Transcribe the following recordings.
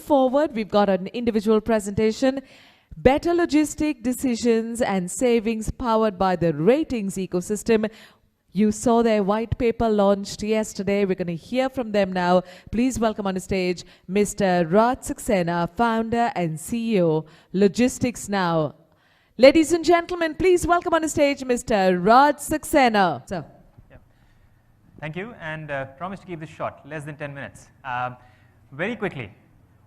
forward, we've got an individual presentation. Better logistic decisions and savings powered by the ratings ecosystem. You saw their white paper launched yesterday. We're going to hear from them now. Please welcome on the stage Mr. Saxena, founder and CEO, LogisticsNow. Ladies and gentlemen, please welcome on the stage Mr. Saxena. Sir. Yeah. Thank you, and promise to keep this short, less than 10 minutes. Very quickly,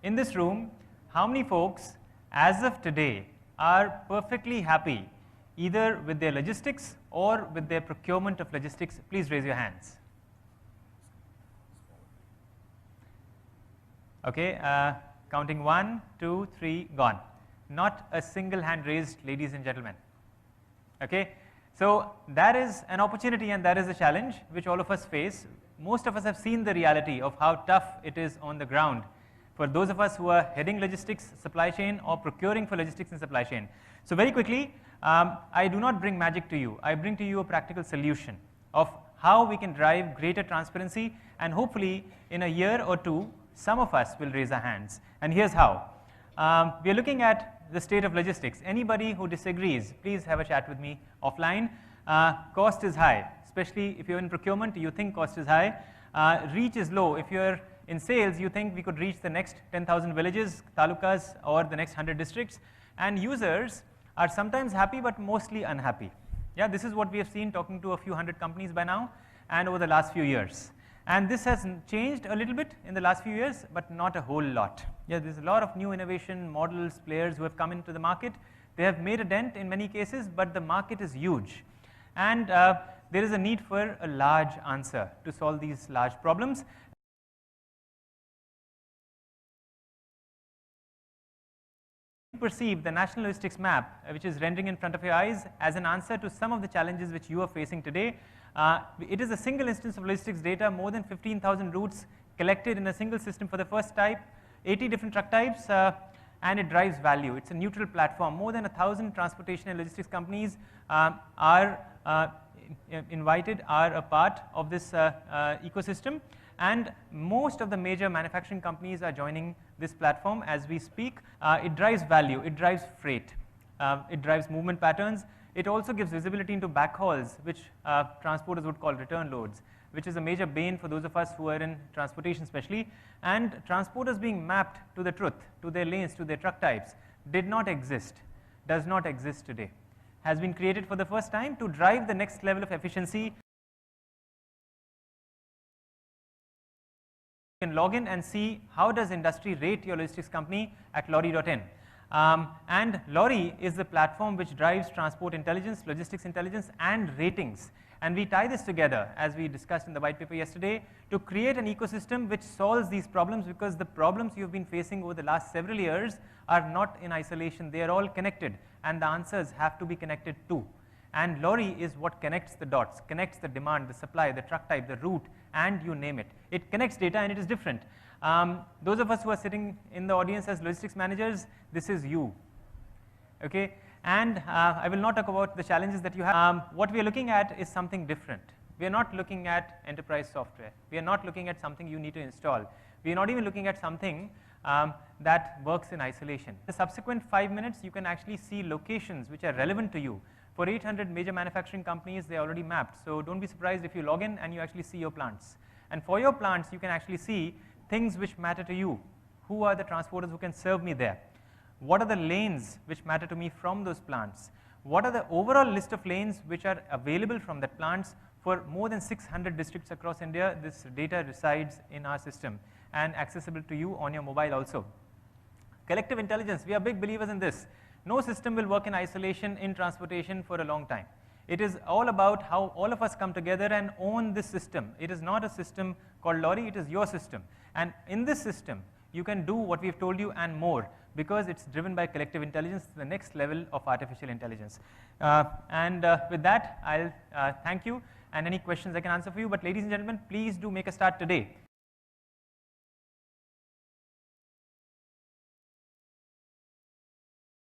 in this room, how many folks, as of today, are perfectly happy either with their logistics or with their procurement of logistics? Please raise your hands. Okay, counting 1, 2, 3, gone. Not a single hand raised, ladies and gentlemen. Okay, so that is an opportunity and that is a challenge which all of us face. Most of us have seen the reality of how tough it is on the ground for those of us who are heading logistics supply chain or procuring for logistics and supply chain. So very quickly, I do not bring magic to you. I bring to you a practical solution of how we can drive greater transparency, and hopefully in a year or two, some of us will raise our hands. And here's how. We are looking at the state of logistics. Anybody who disagrees, please have a chat with me offline. Cost is high, especially if you're in procurement, you think cost is high. Reach is low. If you're in sales, you think we could reach the next 10,000 villages, talukas, or the next 100 districts. And users are sometimes happy, but mostly unhappy. Yeah, this is what we have seen talking to a few hundred companies by now and over the last few years. And this has changed a little bit in the last few years, but not a whole lot. Yeah, there's a lot of new innovation models, players who have come into the market. They have made a dent in many cases, but the market is huge. And there is a need for a large answer to solve these large problems. Perceive the national logistics map, which is rendering in front of your eyes, as an answer to some of the challenges which you are facing today. It is a single instance of logistics data, more than 15,000 routes collected in a single system for the first type, 80 different truck types, and it drives value. It's a neutral platform. More than 1,000 transportation and logistics companies are invited, are a part of this ecosystem. And most of the major manufacturing companies are joining this platform as we speak. It drives value, it drives freight, it drives movement patterns. It also gives visibility into backhauls, which transporters would call return loads, which is a major bane for those of us who are in transportation especially. And transporters being mapped to the truth, to their lanes, to their truck types, did not exist, does not exist today. Has been created for the first time to drive the next level of efficiency. You can log in and see how does industry rate your logistics company at LoRRI.in. And LoRRI is the platform which drives transport intelligence, logistics intelligence, and ratings. And we tie this together, as we discussed in the white paper yesterday, to create an ecosystem which solves these problems, because the problems you've been facing over the last several years are not in isolation. They are all connected, and the answers have to be connected too. And LoRRI is what connects the dots, connects the demand, the supply, the truck type, the route, and you name it. It connects data and it is different. Those of us who are sitting in the audience as logistics managers, this is you. Okay? And I will not talk about the challenges that you have. What we are looking at is something different. We are not looking at enterprise software. We are not looking at something you need to install. We are not even looking at something that works in isolation. The subsequent 5 minutes, you can actually see locations which are relevant to you. For 800 major manufacturing companies, they are already mapped. So don't be surprised if you log in and you actually see your plants. And for your plants, you can actually see things which matter to you. Who are the transporters who can serve me there? What are the lanes which matter to me from those plants? What are the overall list of lanes which are available from that plants? For more than 600 districts across India, this data resides in our system and accessible to you on your mobile also. Collective intelligence, we are big believers in this. No system will work in isolation in transportation for a long time. It is all about how all of us come together and own this system. It is not a system called LoRRI, it is your system. And in this system, you can do what we've told you and more, because it's driven by collective intelligence, the next level of artificial intelligence. With that, I'll thank you, and any questions I can answer for you. But ladies and gentlemen, please do make a start today.